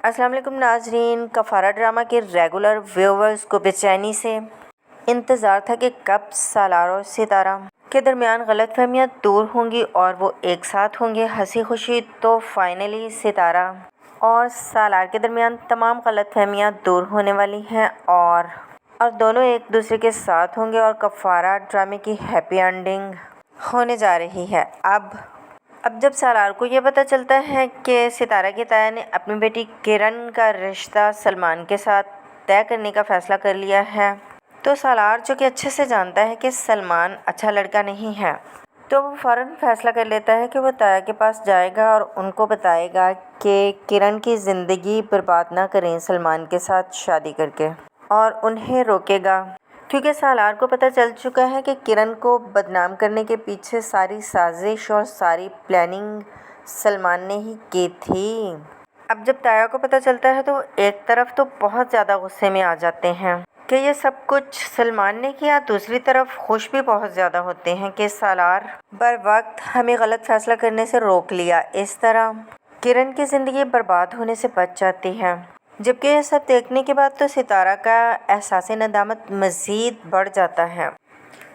अस्सलाम वालेकुम नाजरीन। कफारा ड्रामा के रेगुलर व्यूवर्स को बेचैनी से इंतज़ार था कि कब सालार और सितारा के दरमियान गलतफहमियां दूर होंगी और वो एक साथ होंगे हंसी खुशी। तो फाइनली सितारा और सालार के दरमियान तमाम गलतफहमियां दूर होने वाली हैं और दोनों एक दूसरे के साथ होंगे और कफारा ड्रामे की हैप्पी एंडिंग होने जा रही है। अब जब सालार को ये पता चलता है कि सितारा की ताया ने अपनी बेटी किरण का रिश्ता सलमान के साथ तय करने का फ़ैसला कर लिया है, तो सालार जो कि अच्छे से जानता है कि सलमान अच्छा लड़का नहीं है, तो वो फ़ौरन फ़ैसला कर लेता है कि वो ताया के पास जाएगा और उनको बताएगा कि किरण की ज़िंदगी बर्बाद ना करें सलमान के साथ शादी करके, और उन्हें रोकेगा क्योंकि सालार को पता चल चुका है कि किरण को बदनाम करने के पीछे सारी साजिश और सारी प्लानिंग सलमान ने ही की थी। अब जब ताया को पता चलता है तो एक तरफ तो बहुत ज़्यादा गुस्से में आ जाते हैं कि ये सब कुछ सलमान ने किया, दूसरी तरफ खुश भी बहुत ज़्यादा होते हैं कि सालार बर वक्त हमें गलत फ़ैसला करने से रोक लिया। इस तरह किरण की ज़िंदगी बर्बाद होने से बच जाती है। जबकि यह सब देखने के बाद तो सितारा का एहसास नदामत मज़ीद बढ़ जाता है।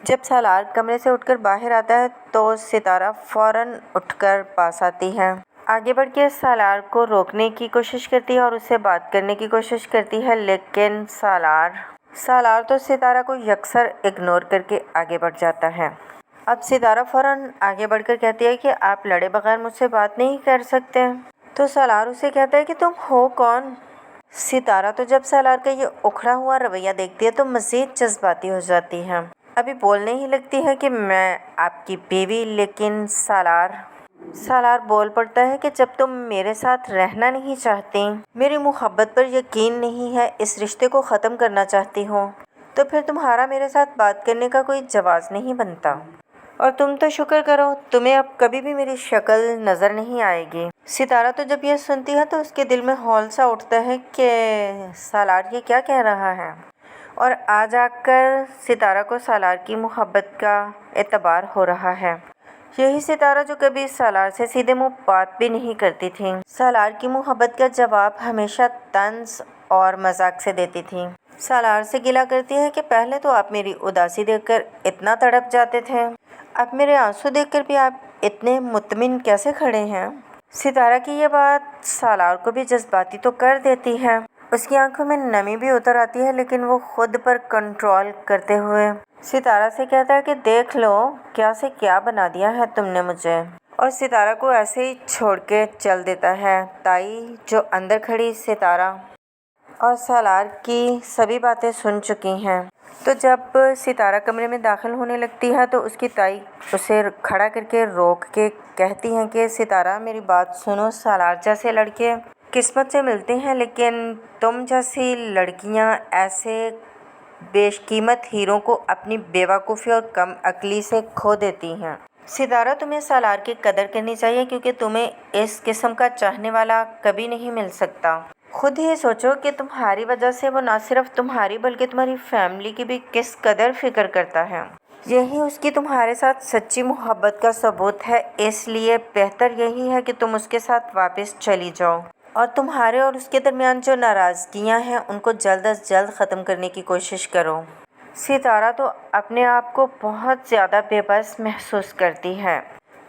जब सालार कमरे से उठकर बाहर आता है तो सितारा फ़ौरन उठकर पास आती है, आगे बढ़ के सालार को रोकने की कोशिश करती है और उससे बात करने की कोशिश करती है, लेकिन सालार तो सितारा को यकसर इग्नोर करके आगे बढ़ जाता है। अब सितारा फ़ौरन आगे बढ़कर कहती है कि आप लड़े बगैर मुझसे बात नहीं कर सकते। तो सालार उसे कहता है कि तुम हो कौन? सितारा तो जब सालार का ये उखड़ा हुआ रवैया देखती है तो मज़ीद जज्बाती हो जाती है। अभी बोलने ही लगती है कि मैं आपकी बीवी, लेकिन सालार बोल पड़ता है कि जब तुम मेरे साथ रहना नहीं चाहती, मेरी मोहब्बत पर यकीन नहीं है, इस रिश्ते को ख़त्म करना चाहती हो, तो फिर तुम्हारा मेरे साथ बात करने का कोई जवाज़ नहीं बनता। और तुम तो शुक्र करो तुम्हें अब कभी भी मेरी शक्ल नज़र नहीं आएगी। सितारा तो जब यह सुनती है तो उसके दिल में हौल सा उठता है कि सालार ये क्या कह रहा है, और आज आकर सितारा को सालार की मोहब्बत का एतबार हो रहा है। यही सितारा जो कभी सालार से सीधे मुंह बात भी नहीं करती थी, सालार की मोहब्बत का जवाब हमेशा तंज और मजाक से देती थी। सालार से गिला करती है कि पहले तो आप मेरी उदासी देखकर इतना तड़प जाते थे, अब मेरे आंसू देखकर भी आप इतने मुतमिन कैसे खड़े हैं। सितारा की ये बात सालार को भी जज्बाती तो कर देती है। उसकी आंखों में नमी भी उतर आती है, लेकिन वो खुद पर कंट्रोल करते हुए सितारा से कहता है कि देख लो क्या से क्या बना दिया है तुमने मुझे, और सितारा को ऐसे ही छोड़ के चल देता है। ताई जो अंदर खड़ी सितारा और सालार की सभी बातें सुन चुकी हैं, तो जब सितारा कमरे में दाखिल होने लगती है तो उसकी ताई उसे खड़ा करके रोक के कहती हैं कि सितारा मेरी बात सुनो, सालार जैसे लड़के किस्मत से मिलते हैं, लेकिन तुम जैसी लड़कियां ऐसे बेशकीमत हीरों को अपनी बेवकूफ़ी और कम अक्ली से खो देती हैं। सितारा तुम्हें सालार की कदर करनी चाहिए क्योंकि तुम्हें इस किस्म का चाहने वाला कभी नहीं मिल सकता। खुद ही सोचो कि तुम्हारी वजह से वो ना सिर्फ तुम्हारी बल्कि तुम्हारी फैमिली की भी किस कदर फिक्र करता है। यही उसकी तुम्हारे साथ सच्ची मोहब्बत का सबूत है, इसलिए बेहतर यही है कि तुम उसके साथ वापस चली जाओ और तुम्हारे और उसके दरमियान जो नाराज़गियाँ हैं उनको जल्द अज जल्द ख़त्म करने की कोशिश करो। सितारा तो अपने आप को बहुत ज़्यादा बेबस महसूस करती है।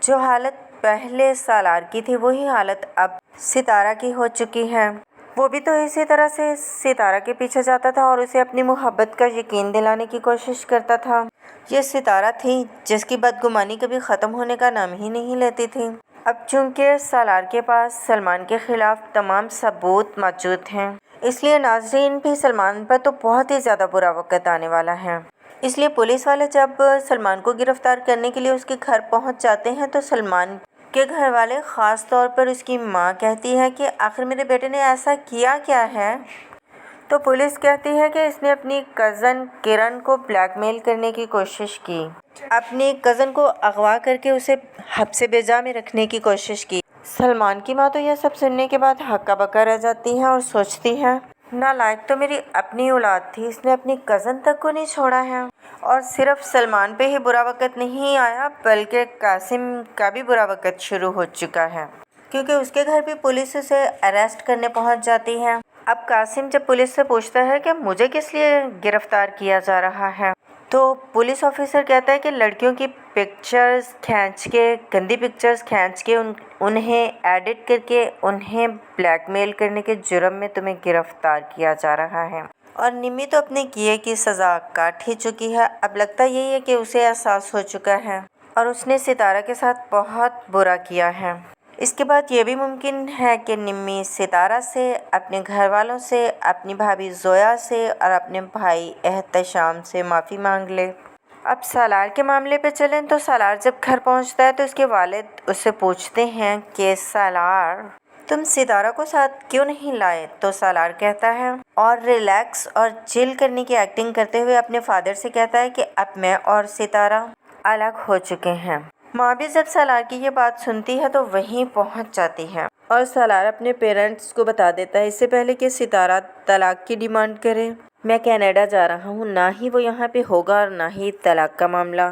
जो हालत पहले सालार की थी वही हालत अब सितारा की हो चुकी है। वो भी तो इसी तरह से सितारा के पीछे जाता था और उसे अपनी मोहब्बत का यकीन दिलाने की कोशिश करता था। ये सितारा थी जिसकी बदगुमानी कभी ख़त्म होने का नाम ही नहीं लेती थी। अब चूंकि सालार के पास सलमान के ख़िलाफ़ तमाम सबूत मौजूद हैं, इसलिए नाज़रीन भी सलमान पर तो बहुत ही ज़्यादा बुरा वक़्त आने वाला है। इसलिए पुलिस वाले जब सलमान को गिरफ़्तार करने के लिए उसके घर पहुंच जाते हैं तो सलमान के घर वाले ख़ास तौर पर उसकी माँ कहती है कि आखिर मेरे बेटे ने ऐसा किया क्या है। तो पुलिस कहती है कि इसने अपनी कज़न किरण को ब्लैकमेल करने की कोशिश की, अपनी कज़न को अगवा करके उसे हब्से बेजा में रखने की कोशिश की। सलमान की माँ तो यह सब सुनने के बाद हक्का बक्का रह जाती है और सोचती है नालायक तो मेरी अपनी औलाद थी, इसने अपनी कज़न तक को नहीं छोड़ा है। और सिर्फ सलमान पे ही बुरा वक़्त नहीं आया बल्कि कासिम का भी बुरा वक़्त शुरू हो चुका है। क्योंकि उसके घर भी पुलिस उसे अरेस्ट करने पहुंच जाती है। अब कासिम जब पुलिस से पूछता है कि मुझे किस लिए गिरफ्तार किया जा रहा है, तो पुलिस ऑफिसर कहता है कि लड़कियों की पिक्चर्स खींच के, गंदी पिक्चर्स खींच के उन्हें एडिट करके उन्हें ब्लैकमेल करने के जुर्म में तुम्हें गिरफ्तार किया जा रहा है। और निम्मी तो अपने किए की सज़ा काट ही चुकी है। अब लगता यही है कि उसे एहसास हो चुका है और उसने सितारा के साथ बहुत बुरा किया है। इसके बाद ये भी मुमकिन है कि निम्मी सितारा से, अपने घर वालों से, अपनी भाभी जोया से और अपने भाई एहतशाम से माफ़ी मांग ले। अब सालार के मामले पे चलें तो सालार जब घर पहुंचता है तो उसके वालिद उससे पूछते हैं कि सालार, तुम सितारा को साथ क्यों नहीं लाए? तो सालार कहता है और रिलैक्स और चिल करने की एक्टिंग करते हुए अपने फादर से कहता है कि अब मैं और सितारा अलग हो चुके हैं। माँ भी जब सालार की ये बात सुनती है तो वहीं पहुंच जाती है और सालार अपने पेरेंट्स को बता देता है इससे पहले कि सितारा तलाक की डिमांड करे। मैं कनाडा जा रहा हूँ, ना ही वो यहाँ पे होगा और ना ही तलाक का मामला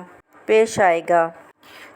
पेश आएगा।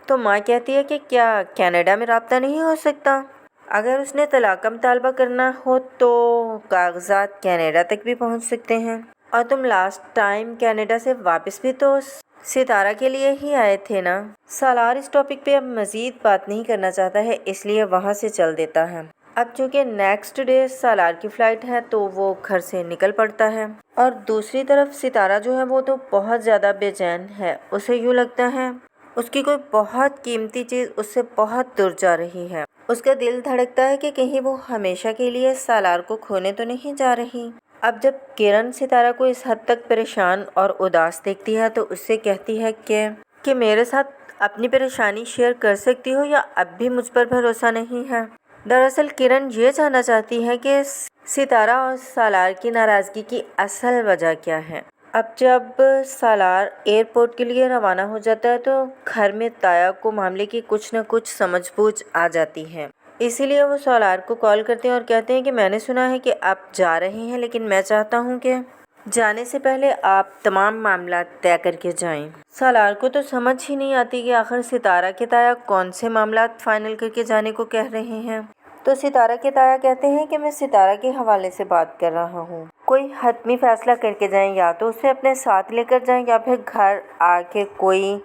तो माँ कहती है कि क्या कनाडा में राब्ता नहीं हो सकता? अगर उसने तलाक का मुतालबा करना हो तो कागजात कनाडा तक भी पहुँच सकते हैं। और तुम लास्ट टाइम कनाडा से वापस भी तो सितारा के लिए ही आए थे ना। सालार इस टॉपिक पे अब मज़ीद बात नहीं करना चाहता है, इसलिए वहाँ से चल देता है। अब चूँकि नेक्स्ट डे सालार की फ़्लाइट है तो वो घर से निकल पड़ता है और दूसरी तरफ सितारा जो है वो तो बहुत ज़्यादा बेचैन है। उसे यूँ लगता है उसकी कोई बहुत कीमती चीज़ उससे बहुत दूर जा रही है। उसका दिल धड़कता है कि कहीं वो हमेशा के लिए सालार को खोने तो नहीं जा रही। अब जब किरण सितारा को इस हद तक परेशान और उदास देखती है तो उससे कहती है कि मेरे साथ अपनी परेशानी शेयर कर सकती हो या अब भी मुझ पर भरोसा नहीं है। दरअसल किरण ये जानना चाहती है कि सितारा और सालार की नाराज़गी की असल वजह क्या है। अब जब सालार एयरपोर्ट के लिए रवाना हो जाता है तो घर में ताया को मामले की कुछ न कुछ समझबूझ आ जाती है। इसीलिए वो सालार को कॉल करते हैं और कहते हैं कि मैंने सुना है कि आप जा रहे हैं, लेकिन मैं चाहता हूं कि जाने से पहले आप तमाम मामला तय करके जाएं। सालार को तो समझ ही नहीं आती कि आखिर सितारा के ताया कौन से मामला फाइनल करके जाने को कह रहे हैं। तो सितारा के ताया कहते हैं कि मैं सितारा के हवाले से बात कर रहा हूँ, कोई हतमी फैसला करके जाएं, या तो उसे अपने साथ लेकर जाएं या फिर घर आके कोई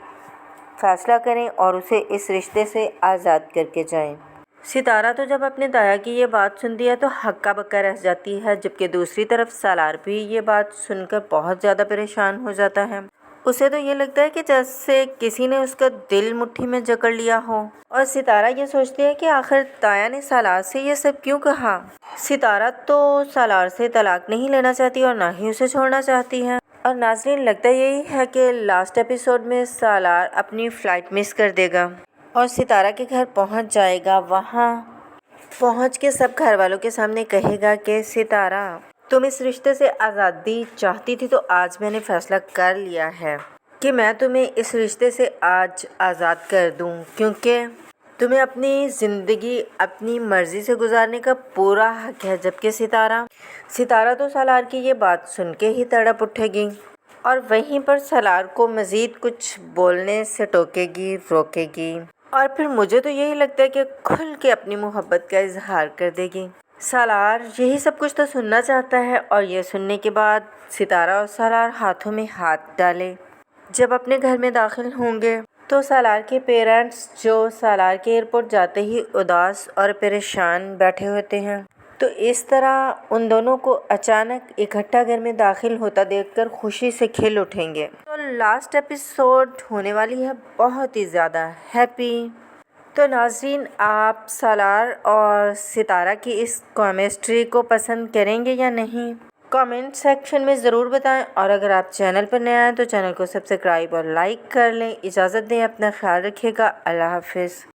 फैसला करें और उसे इस रिश्ते से आज़ाद करके जाएं। सितारा तो जब अपने ताया की ये बात सुनती है तो हक्का बक्का रह जाती है, जबकि दूसरी तरफ सालार भी ये बात सुनकर बहुत ज़्यादा परेशान हो जाता है। उसे तो ये लगता है कि जैसे किसी ने उसका दिल मुट्ठी में जकड़ लिया हो। और सितारा ये सोचती है कि आखिर ताया ने सालार से ये सब क्यों कहा। सितारा तो सालार से तलाक नहीं लेना चाहती और ना ही उसे छोड़ना चाहती है। और नाज़रीन, लगता यही है कि लास्ट एपिसोड में सालार अपनी फ़्लाइट मिस कर देगा और सितारा के घर पहुंच जाएगा। वहां पहुंच के सब घर वालों के सामने कहेगा कि सितारा, तुम इस रिश्ते से आज़ादी चाहती थी तो आज मैंने फ़ैसला कर लिया है कि मैं तुम्हें इस रिश्ते से आज आज़ाद कर दूं, क्योंकि तुम्हें अपनी ज़िंदगी अपनी मर्ज़ी से गुजारने का पूरा हक है। जबकि सितारा तो सालार की ये बात सुन के ही तड़प उठेगी और वहीं पर सालार को मज़ीद कुछ बोलने से टोकेगी, रोकेगी और फिर मुझे तो यही लगता है कि खुल के अपनी मोहब्बत का इजहार कर देगी। सालार यही सब कुछ तो सुनना चाहता है और ये सुनने के बाद सितारा और सालार हाथों में हाथ डाले जब अपने घर में दाखिल होंगे तो सालार के पेरेंट्स, जो सालार के एयरपोर्ट जाते ही उदास और परेशान बैठे होते हैं, तो इस तरह उन दोनों को अचानक इकट्ठा घर में दाखिल होता देखकर खुशी से खिल उठेंगे। तो लास्ट एपिसोड होने वाली है बहुत ही ज़्यादा हैप्पी। तो नाज़रीन, आप सालार और सितारा की इस केमिस्ट्री को पसंद करेंगे या नहीं, कमेंट सेक्शन में ज़रूर बताएं। और अगर आप चैनल पर नए आए तो चैनल को सब्सक्राइब और लाइक कर लें। इजाज़त दें, अपना ख्याल रखिएगा। अल्लाह हाफिज़।